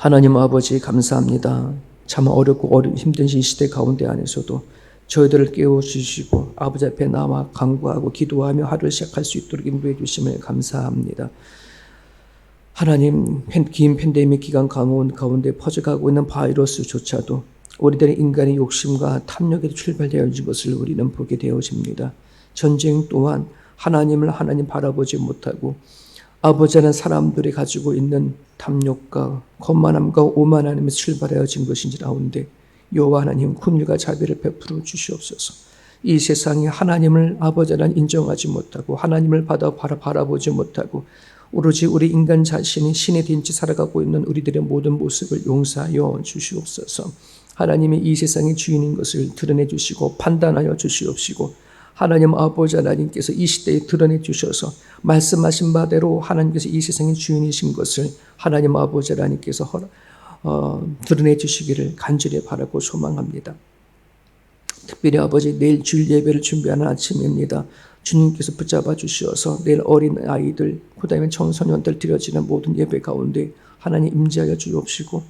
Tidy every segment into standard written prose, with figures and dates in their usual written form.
하나님 아버지 감사합니다. 참 어렵고 힘든 이 시대 가운데 안에서도 저희들을 깨워주시고 아버지 앞에 나와 간구하고 기도하며 하루를 시작할 수 있도록 인도해 주심을 감사합니다. 하나님, 긴 팬데믹 기간 가운데 퍼져가고 있는 바이러스조차도 우리들의 인간의 욕심과 탐욕에도 출발되어진 것을 우리는 보게 되어집니다. 전쟁 또한 하나님 바라보지 못하고 아버지는 사람들이 가지고 있는 탐욕과 거만함과 오만함에서 출발하여진 것인지라온데 여호와 하나님 긍휼과 자비를 베풀어 주시옵소서. 이 세상에 하나님을 아버지는 인정하지 못하고 하나님을 바라보지 못하고 오로지 우리 인간 자신이 신이 된 채 살아가고 있는 우리들의 모든 모습을 용서하여 주시옵소서. 하나님이 이 세상의 주인인 것을 드러내 주시고 판단하여 주시옵시고 하나님 아버지 하나님께서 이 시대에 드러내 주셔서 말씀하신 바대로 하나님께서 이 세상의 주인이신 것을 하나님 아버지 하나님께서 드러내 주시기를 간절히 바라고 소망합니다. 특별히 아버지 내일 주일 예배를 준비하는 아침입니다. 주님께서 붙잡아 주시어서 내일 어린 아이들 그다음에 청소년들 드려지는 모든 예배 가운데 하나님 임재하여 주옵시고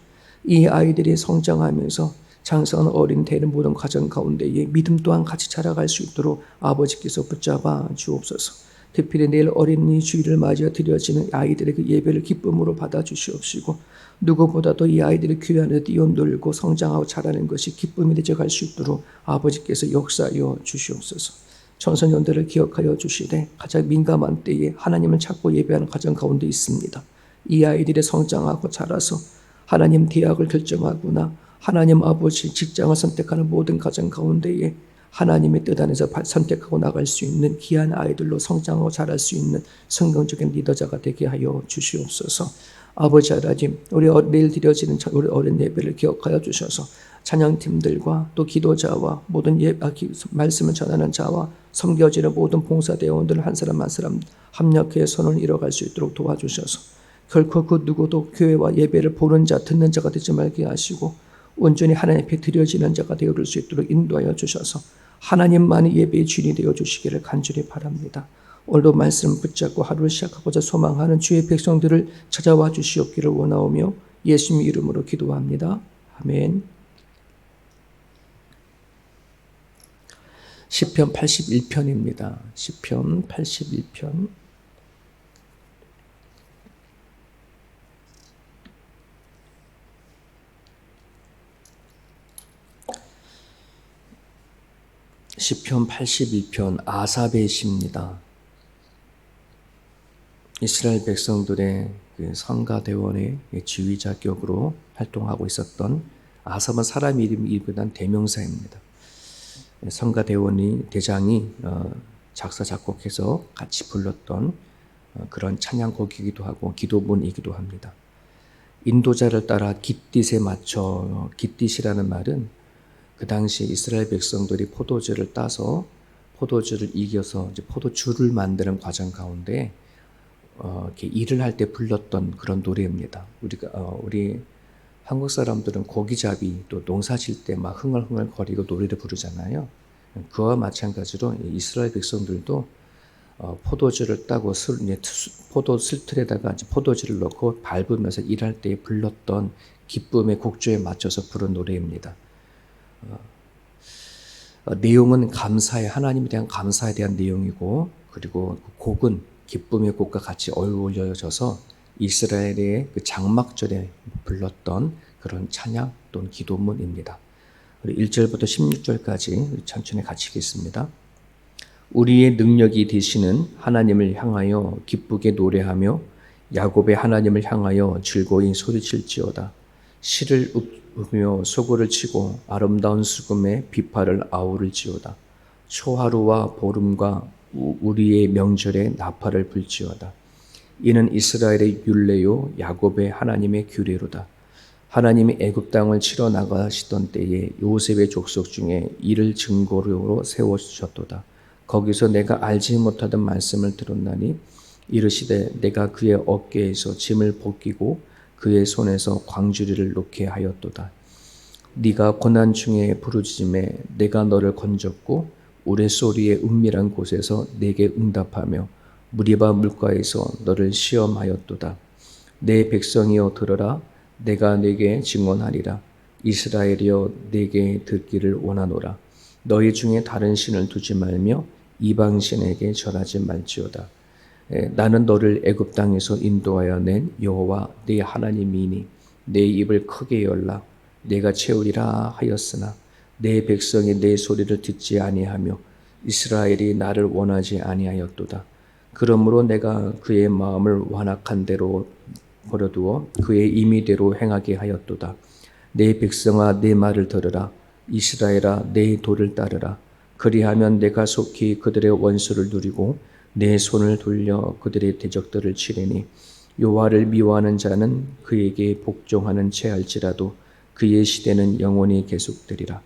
이 아이들이 성장하면서 장성한 어린 되는 모든 과정 가운데에 믿음 또한 같이 자라갈 수 있도록 아버지께서 붙잡아 주옵소서. 특별히 내일 어린이 주일을 맞이해 드려지는 아이들의 그 예배를 기쁨으로 받아 주시옵시고 누구보다도 이 아이들이 교회 안에 뛰어놀고 성장하고 자라는 것이 기쁨이 되어갈 수 있도록 아버지께서 역사하여 주시옵소서. 청소년들을 기억하여 주시되 가장 민감한 때에 하나님을 찾고 예배하는 과정 가운데 있습니다. 이 아이들이 성장하고 자라서 하나님 대학을 결정하거나 하나님 아버지 직장을 선택하는 모든 가정 가운데에 하나님의 뜻 안에서 선택하고 나갈 수 있는 귀한 아이들로 성장하고 자랄 수 있는 성경적인 리더자가 되게 하여 주시옵소서. 아버지 하나님, 우리 내일 드려지는 우리 어린 예배를 기억하여 주셔서 찬양팀들과 또 기도자와 모든 말씀을 전하는 자와 섬겨지는 모든 봉사대원들 한 사람 한 사람 합력해 선을 이뤄갈 수 있도록 도와주셔서 결코 그 누구도 교회와 예배를 보는 자 듣는 자가 되지 말게 하시고 온전히 하나님 앞에 드려지는 자가 되어줄 수 있도록 인도하여 주셔서 하나님만이 예배의 주인이 되어 주시기를 간절히 바랍니다. 오늘도 말씀 붙잡고 하루를 시작하고자 소망하는 주의 백성들을 찾아와 주시옵기를 원하오며 예수님 이름으로 기도합니다. 아멘. 시편 81편입니다. 시편 81편. 시편 82편 아삽의 시입니다. 이스라엘 백성들의 그 성가대원의 지휘자격으로 활동하고 있었던 아삽은 사람 이름보다는 대명사입니다. 성가대원이 대장이 작사 작곡해서 같이 불렀던 그런 찬양곡이기도 하고 기도문이기도 합니다. 인도자를 따라 깃딧에 맞춰 깃딧이라는 말은 그 당시 이스라엘 백성들이 포도주를 따서 포도주를 이겨서 이제 포도주를 만드는 과정 가운데 이렇게 일을 할 때 불렀던 그런 노래입니다. 우리 한국 사람들은 고기잡이 또 농사 질 때 막 흥얼흥얼 거리고 노래를 부르잖아요. 그와 마찬가지로 이스라엘 백성들도 포도주를 따고 포도 슬틀에다가 포도주를 넣고 밟으면서 일할 때 불렀던 기쁨의 곡조에 맞춰서 부른 노래입니다. 내용은 감사에 하나님에 대한 감사에 대한 내용이고 그리고 곡은 기쁨의 곡과 같이 어울려져서 이스라엘의 그 장막절에 불렀던 그런 찬양 또는 기도문입니다. 1절부터 16절까지 천천히 같이 읽겠습니다. 우리의 능력이 되시는 하나님을 향하여 기쁘게 노래하며 야곱의 하나님을 향하여 즐거이 소리칠지어다. 시를 읊으며 소고를 치고 아름다운 수금에 비파를 아우를지어다. 초하루와 보름과 우리의 명절에 나팔을 불지어다. 이는 이스라엘의 율례요 야곱의 하나님의 규례로다. 하나님이 애굽 땅을 치러 나가시던 때에 요셉의 족속 중에 이를 증거로 세워주셨도다. 거기서 내가 알지 못하던 말씀을 들었나니 이르시되 내가 그의 어깨에서 짐을 벗기고 그의 손에서 광주리를 놓게 하였도다. 네가 고난 중에 부르짖음에 내가 너를 건졌고 우레소리의 은밀한 곳에서 내게 응답하며 무리바 물가에서 너를 시험하였도다. 내 백성이여 들으라. 내가 네게 증언하리라. 이스라엘이여 내게 듣기를 원하노라. 너희 중에 다른 신을 두지 말며 이방 신에게 절하지 말지어다. 나는 너를 애굽 땅에서 인도하여 낸 여호와 네 하나님이니 내 입을 크게 열라. 내가 채우리라 하였으나 내 백성이 내 소리를 듣지 아니하며 이스라엘이 나를 원하지 아니하였도다. 그러므로 내가 그의 마음을 완악한 대로 버려두어 그의 임의대로 행하게 하였도다. 내 백성아 내 말을 들으라. 이스라엘아 내 도를 따르라. 그리하면 내가 속히 그들의 원수를 누리고 내 손을 돌려 그들의 대적들을 치리니 여호와를 미워하는 자는 그에게 복종하는 채 할지라도 그의 시대는 영원히 계속되리라.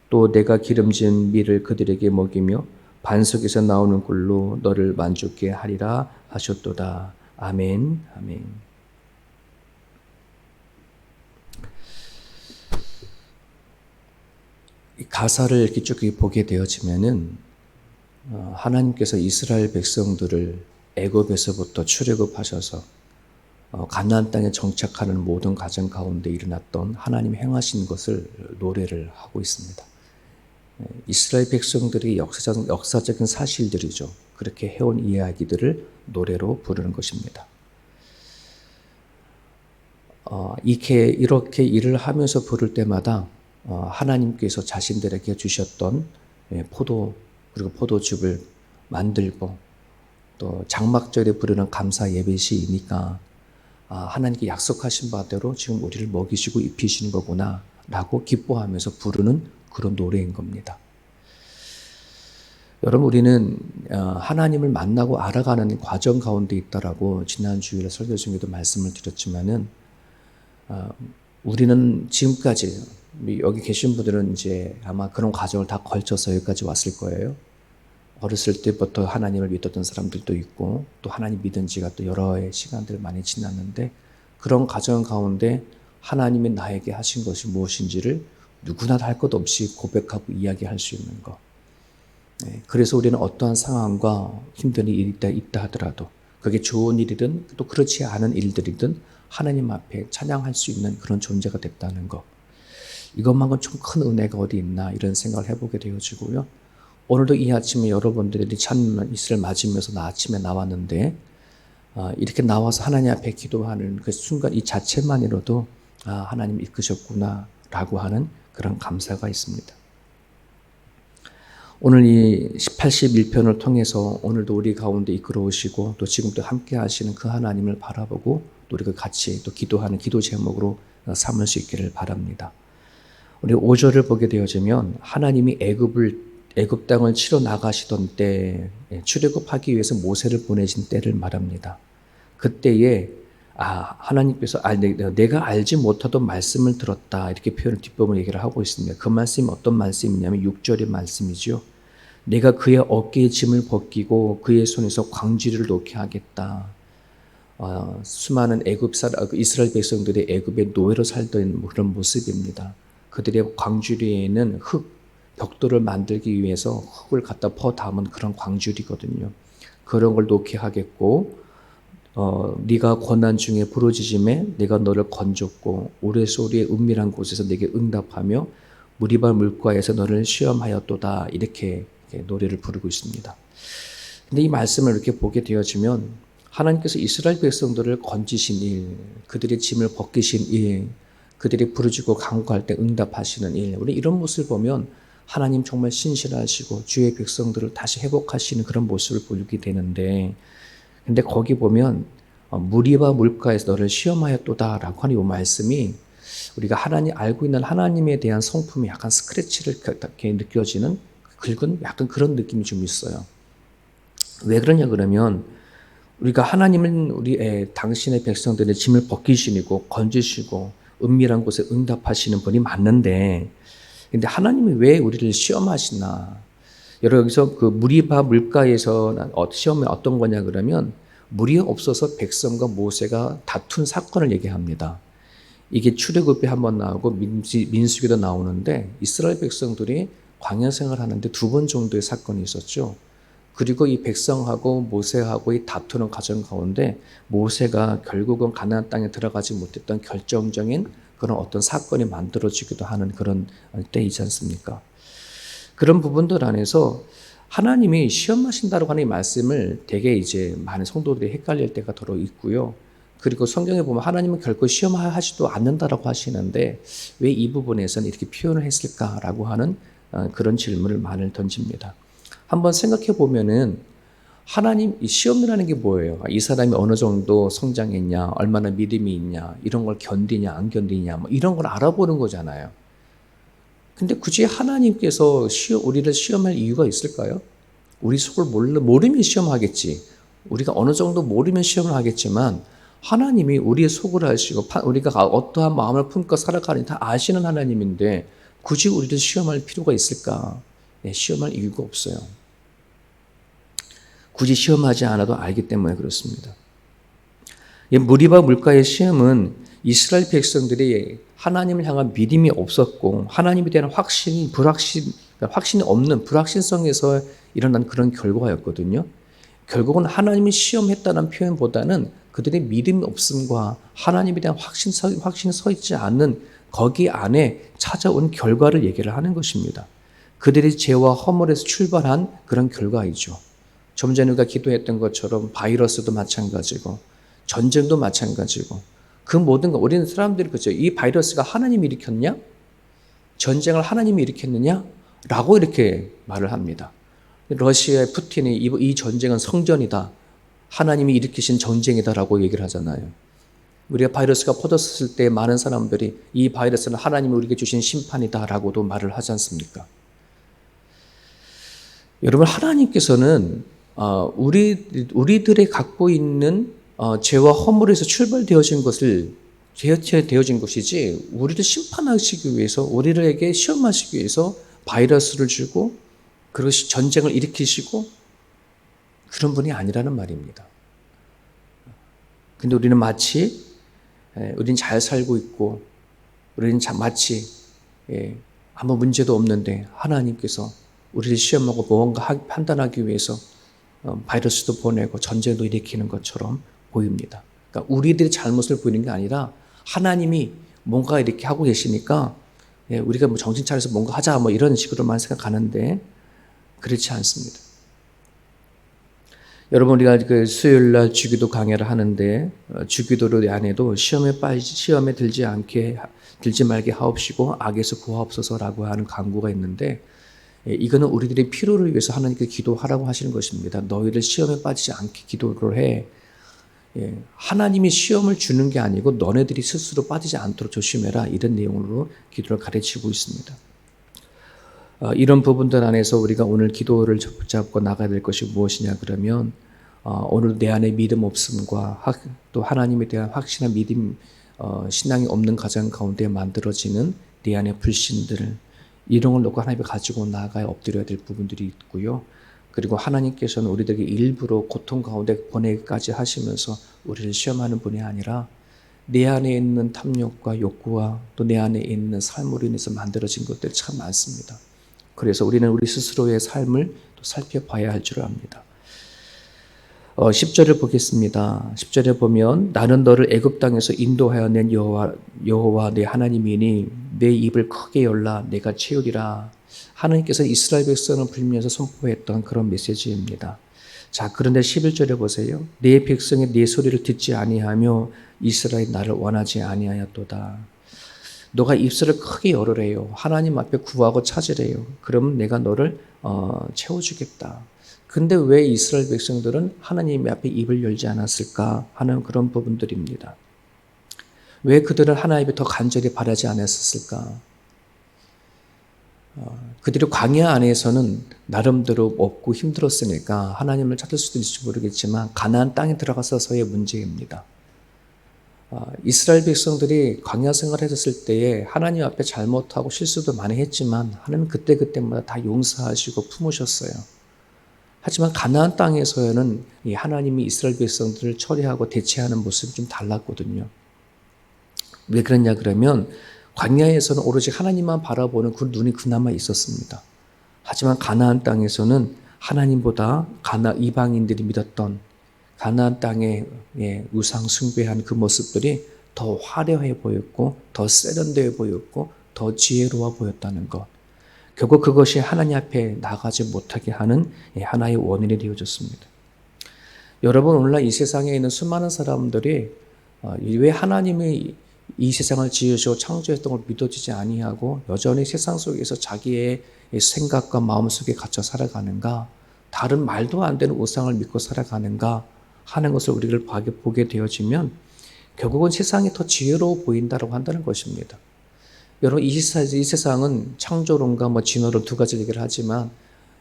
또 내가 기름진 밀을 그들에게 먹이며 반석에서 나오는 꿀로 너를 만족케 하리라 하셨도다. 아멘. 아멘. 이 가사를 이렇게 쭉 보게 되어지면은 하나님께서 이스라엘 백성들을 애굽에서부터 출애굽하셔서 가나안 땅에 정착하는 모든 과정 가운데 일어났던 하나님 행하신 것을 노래를 하고 있습니다. 이스라엘 백성들이 역사적인 사실들이죠. 그렇게 해온 이야기들을 노래로 부르는 것입니다. 이렇게 일을 하면서 부를 때마다 하나님께서 자신들에게 주셨던 그리고 포도즙을 만들고 또 장막절에 부르는 감사 예배시이니까 하나님께 약속하신 바대로 지금 우리를 먹이시고 입히시는 거구나 라고 기뻐하면서 부르는 그런 노래인 겁니다. 여러분, 우리는 하나님을 만나고 알아가는 과정 가운데 있다라고 지난 주일에 설교 중에도 말씀을 드렸지만은 우리는 지금까지 여기 계신 분들은 이제 아마 그런 과정을 다 걸쳐서 여기까지 왔을 거예요. 어렸을 때부터 하나님을 믿었던 사람들도 있고 또 하나님 믿은 지가 또 여러 해 시간들 많이 지났는데 그런 과정 가운데 하나님이 나에게 하신 것이 무엇인지를 누구나 할 것 없이 고백하고 이야기할 수 있는 것. 그래서 우리는 어떠한 상황과 힘든 일이 있다 하더라도 그게 좋은 일이든 또 그렇지 않은 일들이든 하나님 앞에 찬양할 수 있는 그런 존재가 됐다는 것. 이것만큼 좀 큰 은혜가 어디 있나 이런 생각을 해보게 되어지고요. 오늘도 이 아침에 여러분들이 찬양 이슬을 맞으면서 나 아침에 나왔는데 이렇게 나와서 하나님 앞에 기도하는 그 순간 이 자체만으로도 하나님 이끄셨구나 라고 하는 그런 감사가 있습니다. 오늘 이 81편을 통해서 오늘도 우리 가운데 이끌어 오시고 또 지금도 함께 하시는 그 하나님을 바라보고 또 우리가 같이 또 기도하는 기도 제목으로 삼을 수 있기를 바랍니다. 우리 5절을 보게 되어지면 하나님이 애굽 땅을 치러 나가시던 때 출애굽하기 위해서 모세를 보내신 때를 말합니다. 그때에 하나님께서 내가 알지 못하던 말씀을 들었다 이렇게 표현을 뒷부분 얘기를 하고 있습니다. 그 말씀이 어떤 말씀이냐면 6절의 말씀이죠. 내가 그의 어깨에 짐을 벗기고 그의 손에서 광주리를 놓게 하겠다. 수많은 이스라엘 백성들이 애굽의 노예로 살던 그런 모습입니다. 그들의 광주리에는 벽돌을 만들기 위해서 흙을 갖다 퍼 담은 그런 광주리거든요. 그런 걸 놓게 하겠고 네가 고난 중에 부르짖음에 내가 너를 건졌고 우레소리의 은밀한 곳에서 내게 응답하며 무리바 물가에서 너를 시험하였도다 이렇게 노래를 부르고 있습니다. 근데 이 말씀을 이렇게 보게 되어지면 하나님께서 이스라엘 백성들을 건지신 일, 그들의 짐을 벗기신 일, 그들이 부르짖고 간구할 때 응답하시는 일, 우리 이런 모습을 보면 하나님 정말 신실하시고 주의 백성들을 다시 회복하시는 그런 모습을 보게 되는데 근데 거기 보면 무리바 물가에서 너를 시험하였도다 라고 하는 이 말씀이 우리가 알고 있는 하나님에 대한 성품이 약간 스크래치를 이렇게 느껴지는 긁은 약간 그런 느낌이 좀 있어요. 왜 그러냐 그러면 우리가 하나님은 당신의 백성들의 짐을 벗기시고 건지시고 은밀한 곳에 응답하시는 분이 맞는데 근데 하나님이 왜 우리를 시험하시나? 여기서 그 무리바 물가에서 시험이 어떤 거냐 그러면 물이 없어서 백성과 모세가 다툰 사건을 얘기합니다. 이게 출애굽에 한번 나오고 민수기도 나오는데 이스라엘 백성들이 광야 생활하는데 2번 정도의 사건이 있었죠. 그리고 이 백성하고 모세하고의 다투는 과정 가운데 모세가 결국은 가나안 땅에 들어가지 못했던 결정적인 그런 어떤 사건이 만들어지기도 하는 그런 때이지 않습니까? 그런 부분들 안에서 하나님이 시험하신다고 하는 이 말씀을 되게 이제 많은 성도들이 헷갈릴 때가 더러 있고요. 그리고 성경에 보면 하나님은 결코 시험하지도 않는다라고 하시는데 왜 이 부분에서는 이렇게 표현을 했을까라고 하는 그런 질문을 많이 던집니다. 한번 생각해 보면은 하나님 이 시험이라는 게 뭐예요? 이 사람이 어느 정도 성장했냐, 얼마나 믿음이 있냐, 이런 걸 견디냐, 안 견디냐, 뭐 이런 걸 알아보는 거잖아요. 근데 굳이 하나님께서 우리를 시험할 이유가 있을까요? 우리 속을 모르면 시험하겠지. 우리가 어느 정도 모르면 시험을 하겠지만 하나님이 우리의 속을 아시고 우리가 어떠한 마음을 품고 살아가는지 다 아시는 하나님인데 굳이 우리를 시험할 필요가 있을까? 네, 시험할 이유가 없어요. 굳이 시험하지 않아도 알기 때문에 그렇습니다. 무리바 물가의 시험은 이스라엘 백성들이 하나님을 향한 믿음이 없었고 하나님에 대한 확신이 없는 불확신성에서 일어난 그런 결과였거든요. 결국은 하나님이 시험했다는 표현보다는 그들의 믿음이 없음과 하나님에 대한 확신이 서 있지 않는 거기 안에 찾아온 결과를 얘기를 하는 것입니다. 그들의 죄와 허물에서 출발한 그런 결과이죠. 좀 전에 우리가 기도했던 것처럼 바이러스도 마찬가지고 전쟁도 마찬가지고 그 모든 것 우리는 사람들이 그죠. 이 바이러스가 하나님이 일으켰냐? 전쟁을 하나님이 일으켰느냐? 라고 이렇게 말을 합니다. 러시아의 푸틴이 이 전쟁은 성전이다. 하나님이 일으키신 전쟁이다라고 얘기를 하잖아요. 우리가 바이러스가 퍼졌을 때 많은 사람들이 이 바이러스는 하나님이 우리에게 주신 심판이다라고도 말을 하지 않습니까? 여러분 하나님께서는 우리들이 갖고 있는 죄와 허물에서 출발되어진 것이지 우리를 심판하시기 위해서 우리에게 시험하시기 위해서 바이러스를 주고 그리고 전쟁을 일으키시고 그런 분이 아니라는 말입니다. 근데 우리는 마치 우리는 잘 살고 있고 우리는 마치 아무 문제도 없는데 하나님께서 우리를 시험하고 무언가 판단하기 위해서 바이러스도 보내고 전쟁도 일으키는 것처럼 보입니다. 그러니까 우리들이 잘못을 보이는 게 아니라 하나님이 뭔가 이렇게 하고 계시니까 우리가 뭐 정신 차려서 뭔가 하자 뭐 이런 식으로만 생각하는데 그렇지 않습니다. 여러분 우리가 그 수요일 날 주기도 강해를 하는데 주기도를 안에도 시험에 들지 말게 하옵시고 악에서 구하옵소서라고 하는 간구가 있는데 이거는 우리들의 필요를 위해서 하나님께 기도하라고 하시는 것입니다. 너희를 시험에 빠지지 않게 기도를 해. 하나님이 시험을 주는 게 아니고 너네들이 스스로 빠지지 않도록 조심해라. 이런 내용으로 기도를 가르치고 있습니다. 이런 부분들 안에서 우리가 오늘 기도를 붙잡고 나가야 될 것이 무엇이냐 그러면 오늘 내 안에 믿음 없음과 또 하나님에 대한 확신한 믿음 신앙이 없는 가정 가운데 만들어지는 내 안의 불신들 이런 걸 놓고 하나님께 가지고 나가야 엎드려야 될 부분들이 있고요. 그리고 하나님께서는 우리들에게 일부러 고통 가운데 보내기까지 하시면서 우리를 시험하는 분이 아니라 내 안에 있는 탐욕과 욕구와 또 내 안에 있는 삶으로 인해서 만들어진 것들이 참 많습니다. 그래서 우리는 우리 스스로의 삶을 또 살펴봐야 할 줄 압니다. 10절을 보겠습니다. 10절에 보면 나는 너를 애굽 땅에서 인도하여 낸 여호와 내 하나님이니 내 입을 크게 열라 내가 채우리라. 하나님께서 이스라엘 백성을 불면서 선포했던 그런 메시지입니다. 자, 그런데 11절에 보세요. 내 백성이 내 소리를 듣지 아니하며 이스라엘이 나를 원하지 아니하였도다. 너가 입술을 크게 열으래요. 하나님 앞에 구하고 찾으래요. 그러면 내가 너를 채워주겠다. 근데 왜 이스라엘 백성들은 하나님 앞에 입을 열지 않았을까 하는 그런 부분들입니다. 왜 그들은 하나님께 더 간절히 바라지 않았을까? 그들이 광야 안에서는 나름대로 없고 힘들었으니까 하나님을 찾을 수도 있을지 모르겠지만 가나안 땅에 들어가서의 문제입니다. 이스라엘 백성들이 광야 생활을 했을 때에 하나님 앞에 잘못하고 실수도 많이 했지만 하나님 그때마다 다 용서하시고 품으셨어요. 하지만 가나안 땅에서는 하나님이 이스라엘 백성들을 처리하고 대체하는 모습이 좀 달랐거든요. 왜 그랬냐 그러면 광야에서는 오로지 하나님만 바라보는 그 눈이 그나마 있었습니다. 하지만 가나안 땅에서는 하나님보다 이방인들이 믿었던 가나안 땅의 우상 숭배한 그 모습들이 더 화려해 보였고 더 세련되어 보였고 더 지혜로워 보였다는 것. 결국 그것이 하나님 앞에 나가지 못하게 하는 하나의 원인이 되어졌습니다. 여러분, 오늘날 이 세상에 있는 수많은 사람들이 왜 하나님이 이 세상을 지으시고 창조했던 걸 믿어지지 아니하고 여전히 세상 속에서 자기의 생각과 마음 속에 갇혀 살아가는가, 다른 말도 안 되는 우상을 믿고 살아가는가 하는 것을 우리를 보게 되어지면 결국은 세상이 더 지혜로워 보인다고 한다는 것입니다. 여러분, 이 세상은 창조론과 진화론 두 가지 얘기를 하지만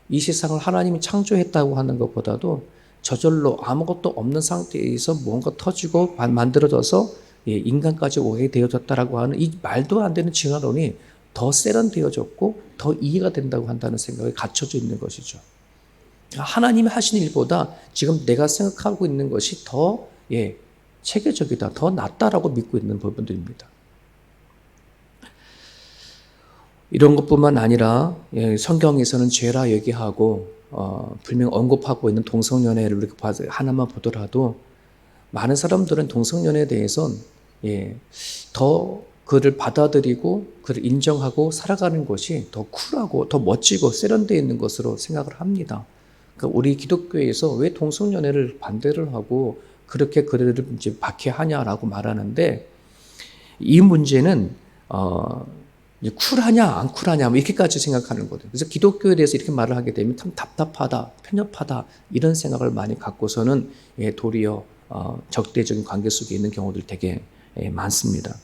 이 세상을 하나님이 창조했다고 하는 것보다도 저절로 아무것도 없는 상태에서 뭔가 터지고 만들어져서 인간까지 오게 되어졌다라고 하는 이 말도 안 되는 진화론이 더 세련되어졌고 더 이해가 된다고 한다는 생각이 갖춰져 있는 것이죠. 하나님이 하신 일보다 지금 내가 생각하고 있는 것이 더 체계적이다, 더 낫다라고 믿고 있는 부분들입니다. 이런 것뿐만 아니라 성경에서는 죄라 얘기하고 분명 언급하고 있는 동성연애를 우리가 하나만 보더라도 많은 사람들은 동성연애에 대해서는 더 그를 받아들이고 그를 인정하고 살아가는 것이 더 쿨하고 더 멋지고 세련되어 있는 것으로 생각을 합니다. 그러니까 우리 기독교에서 왜 동성연애를 반대를 하고 그렇게 그들을 이제 박해하냐라고 말하는데, 이 문제는 쿨하냐 안 쿨하냐 이렇게까지 생각하는 거예요. 그래서 기독교에 대해서 이렇게 말을 하게 되면 참 답답하다, 편협하다 이런 생각을 많이 갖고서는 도리어 적대적인 관계 속에 있는 경우들 되게 많습니다.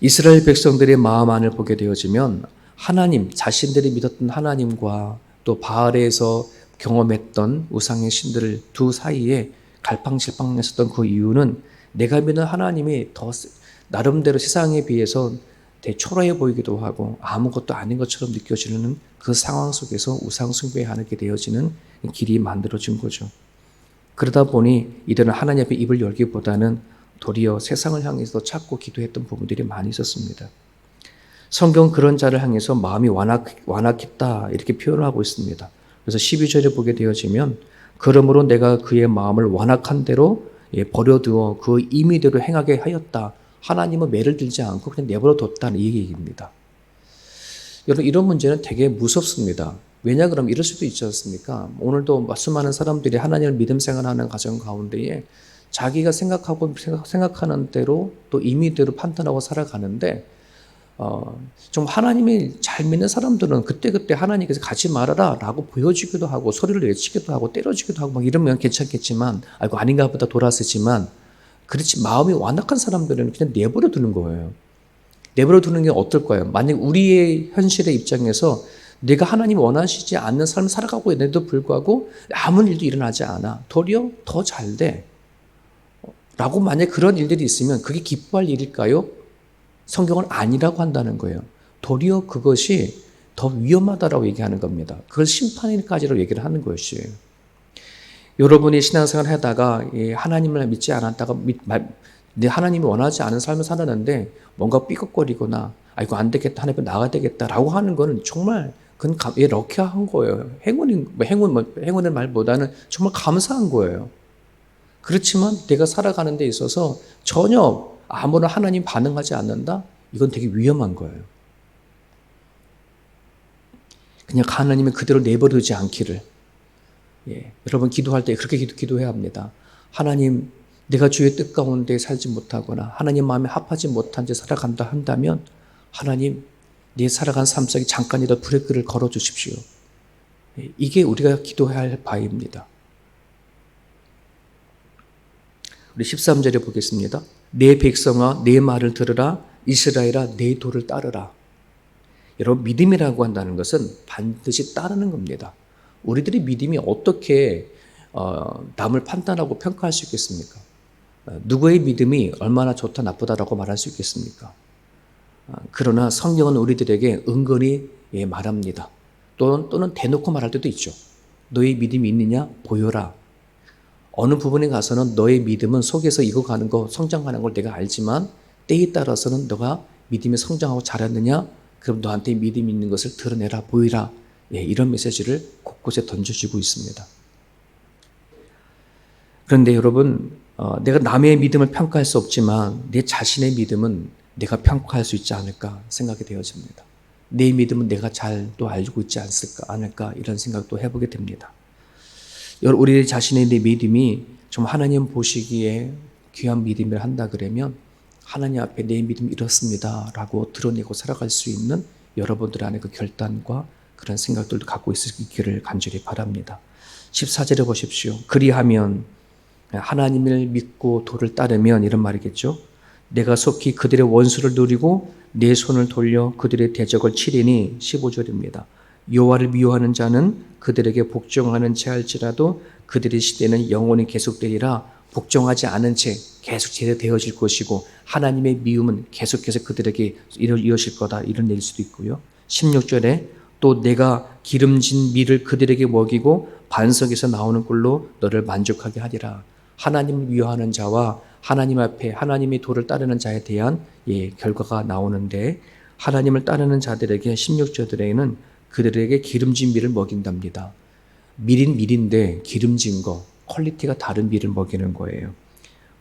이스라엘 백성들의 마음 안을 보게 되어지면 하나님, 자신들이 믿었던 하나님과 또 바알에서 경험했던 우상의 신들을 두 사이에 갈팡질팡했었던 그 이유는 내가 믿는 하나님이 더 나름대로 세상에 비해서 초라해 보이기도 하고 아무것도 아닌 것처럼 느껴지는 그 상황 속에서 우상 숭배하게 되어지는 길이 만들어진 거죠. 그러다 보니 이들은 하나님 앞에 입을 열기보다는 도리어 세상을 향해서 찾고 기도했던 부분들이 많이 있었습니다. 성경 그런 자를 향해서 마음이 완악했다 이렇게 표현하고 있습니다. 그래서 12절에 보게 되어지면 그러므로 내가 그의 마음을 완악한 대로 버려두어 그 임의대로 행하게 하였다. 하나님은 매를 들지 않고 그냥 내버려 뒀다는 이 얘기입니다. 여러분, 이런 문제는 되게 무섭습니다. 왜냐 그러면 이럴 수도 있지 않습니까? 오늘도 수많은 사람들이 하나님을 믿음 생활하는 가정 가운데에 자기가 생각하는 대로 또 임의대로 판단하고 살아가는데 좀 하나님이 잘 믿는 사람들은 그때그때 하나님께서 가지 말아라 라고 보여주기도 하고 소리를 외치기도 하고 때려주기도 하고 막 이러면 괜찮겠지만 아이고 아닌가 보다 돌아서지만, 그렇지 마음이 완악한 사람들은 그냥 내버려 두는 거예요. 내버려 두는 게 어떨까요? 만약 우리의 현실의 입장에서 내가 하나님 원하시지 않는 삶을 살아가고 있는데도 불구하고 아무 일도 일어나지 않아, 도리어 더 잘 돼 라고 만약 그런 일들이 있으면 그게 기뻐할 일일까요? 성경은 아니라고 한다는 거예요. 도리어 그것이 더 위험하다라고 얘기하는 겁니다. 그걸 심판일까지로 얘기를 하는 것이에요. 여러분이 신앙생활을 하다가 하나님을 믿지 않았다가 하나님이 원하지 않은 삶을 살았는데 뭔가 삐걱거리거나 아이고 안 되겠다, 하나님 나가야 되겠다라고 하는 거는 정말 그건 럭키한 거예요. 행운의 말보다는 정말 감사한 거예요. 그렇지만 내가 살아가는 데 있어서 전혀 아무런 하나님 반응하지 않는다? 이건 되게 위험한 거예요. 그냥 하나님은 그대로 내버려두지 않기를. 여러분 기도할 때 그렇게 기도해야 합니다. 하나님, 내가 주의 뜻 가운데 살지 못하거나 하나님 마음에 합하지 못한 채 살아간다 한다면 하나님, 내 살아간 삶 속에 잠깐이라도 브레이크를 걸어주십시오. 이게 우리가 기도해야 할 바입니다. 우리 13절에 보겠습니다. 내 백성아 내 말을 들으라, 이스라엘아 내 도를 따르라. 여러분, 믿음이라고 한다는 것은 반드시 따르는 겁니다. 우리들이 믿음이 어떻게 남을 판단하고 평가할 수 있겠습니까? 누구의 믿음이 얼마나 좋다 나쁘다라고 말할 수 있겠습니까? 그러나 성경은 우리들에게 은근히 말합니다. 또는 대놓고 말할 때도 있죠. 너의 믿음이 있느냐? 보여라. 어느 부분에 가서는 너의 믿음은 속에서 익어가는 거, 성장하는 걸 내가 알지만 때에 따라서는 너가 믿음이 성장하고 자랐느냐? 그럼 너한테 믿음이 있는 것을 드러내라, 보이라. 이런 메시지를 곳곳에 던져주고 있습니다. 그런데 여러분, 내가 남의 믿음을 평가할 수 없지만 내 자신의 믿음은 내가 평가할 수 있지 않을까 생각이 되어집니다. 내 믿음은 내가 잘 또 알고 있지 않을까 이런 생각도 해보게 됩니다. 우리 자신의 내 믿음이 좀 하나님 보시기에 귀한 믿음을 한다 그러면 하나님 앞에 내 믿음이 이렇습니다 라고 드러내고 살아갈 수 있는 여러분들 안에 그 결단과 그런 생각들도 갖고 있기를 간절히 바랍니다. 14절에 보십시오. 그리하면 하나님을 믿고 도를 따르면 이런 말이겠죠. 내가 속히 그들의 원수를 누리고 내 손을 돌려 그들의 대적을 치리니 15절입니다. 여호와를 미워하는 자는 그들에게 복종하는 채 할지라도 그들의 시대는 영원히 계속되리라. 복종하지 않은 채 계속 제대되어질 것이고 하나님의 미움은 계속해서 그들에게 이어질 거다 이런 낼 수도 있고요. 16절에 또 내가 기름진 밀을 그들에게 먹이고 반석에서 나오는 꿀로 너를 만족하게 하리라. 하나님을 미워하는 자와 하나님 앞에 하나님의 도를 따르는 자에 대한 결과가 나오는데 하나님을 따르는 자들에게 16절에는 그들에게 기름진 밀을 먹인답니다. 밀인 밀인데 기름진 거, 퀄리티가 다른 밀을 먹이는 거예요.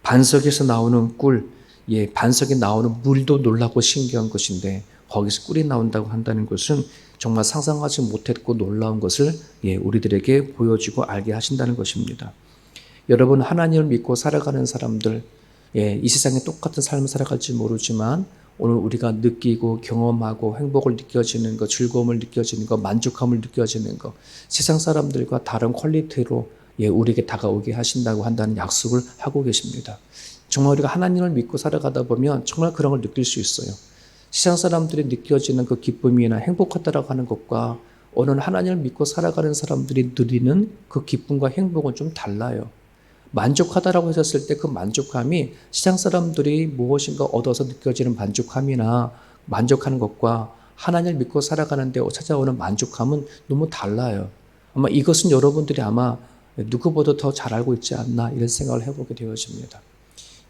반석에서 나오는 꿀, 반석에 나오는 물도 놀랍고 신기한 것인데 거기서 꿀이 나온다고 한다는 것은 정말 상상하지 못했고 놀라운 것을 우리들에게 보여주고 알게 하신다는 것입니다. 여러분, 하나님을 믿고 살아가는 사람들, 이 세상에 똑같은 삶을 살아갈지 모르지만 오늘 우리가 느끼고 경험하고 행복을 느껴지는 것, 즐거움을 느껴지는 것, 만족함을 느껴지는 것, 세상 사람들과 다른 퀄리티로 우리에게 다가오게 하신다고 한다는 약속을 하고 계십니다. 정말 우리가 하나님을 믿고 살아가다 보면 정말 그런 걸 느낄 수 있어요. 세상 사람들이 느껴지는 그 기쁨이나 행복하다라고 하는 것과 오늘 하나님을 믿고 살아가는 사람들이 누리는 그 기쁨과 행복은 좀 달라요. 만족하다라고 했을 때 그 만족함이 세상 사람들이 무엇인가 얻어서 느껴지는 만족함이나 만족하는 것과 하나님을 믿고 살아가는 데 찾아오는 만족함은 너무 달라요. 아마 이것은 여러분들이 아마 누구보다 더 잘 알고 있지 않나 이런 생각을 해보게 되어집니다.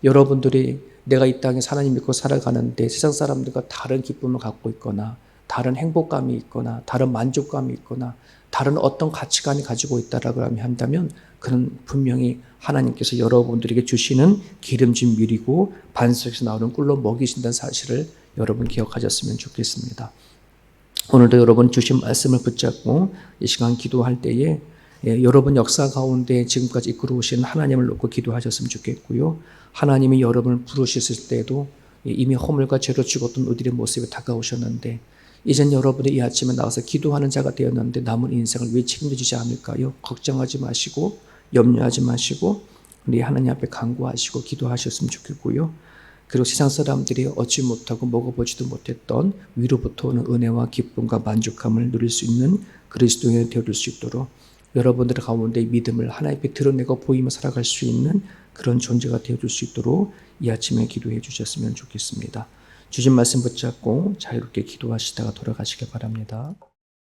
여러분들이 내가 이 땅에 하나님 믿고 살아가는데 세상 사람들과 다른 기쁨을 갖고 있거나 다른 행복감이 있거나 다른 만족감이 있거나 다른 어떤 가치관이 가지고 있다라고 한다면 그는 분명히 하나님께서 여러분들에게 주시는 기름진 밀이고 반석에서 나오는 꿀로 먹이신다는 사실을 여러분 기억하셨으면 좋겠습니다. 오늘도 여러분 주신 말씀을 붙잡고 이 시간 기도할 때에 여러분 역사 가운데 지금까지 이끌어 오신 하나님을 놓고 기도하셨으면 좋겠고요. 하나님이 여러분을 부르셨을 때도 이미 허물과 죄로 죽었던 우리의 모습에 다가오셨는데 이젠 여러분이 이 아침에 나와서 기도하는 자가 되었는데 남은 인생을 왜 책임지지 않을까요? 걱정하지 마시고 염려하지 마시고 우리 하나님 앞에 간구하시고 기도하셨으면 좋겠고요. 그리고 세상 사람들이 얻지 못하고 먹어보지도 못했던 위로부터 오는 은혜와 기쁨과 만족함을 누릴 수 있는 그리스도인이 되어줄 수 있도록 여러분들 가운데 믿음을 하나님 앞에 드러내고 보이며 살아갈 수 있는 그런 존재가 되어줄 수 있도록 이 아침에 기도해 주셨으면 좋겠습니다. 주신 말씀 붙잡고 자유롭게 기도하시다가 돌아가시기 바랍니다.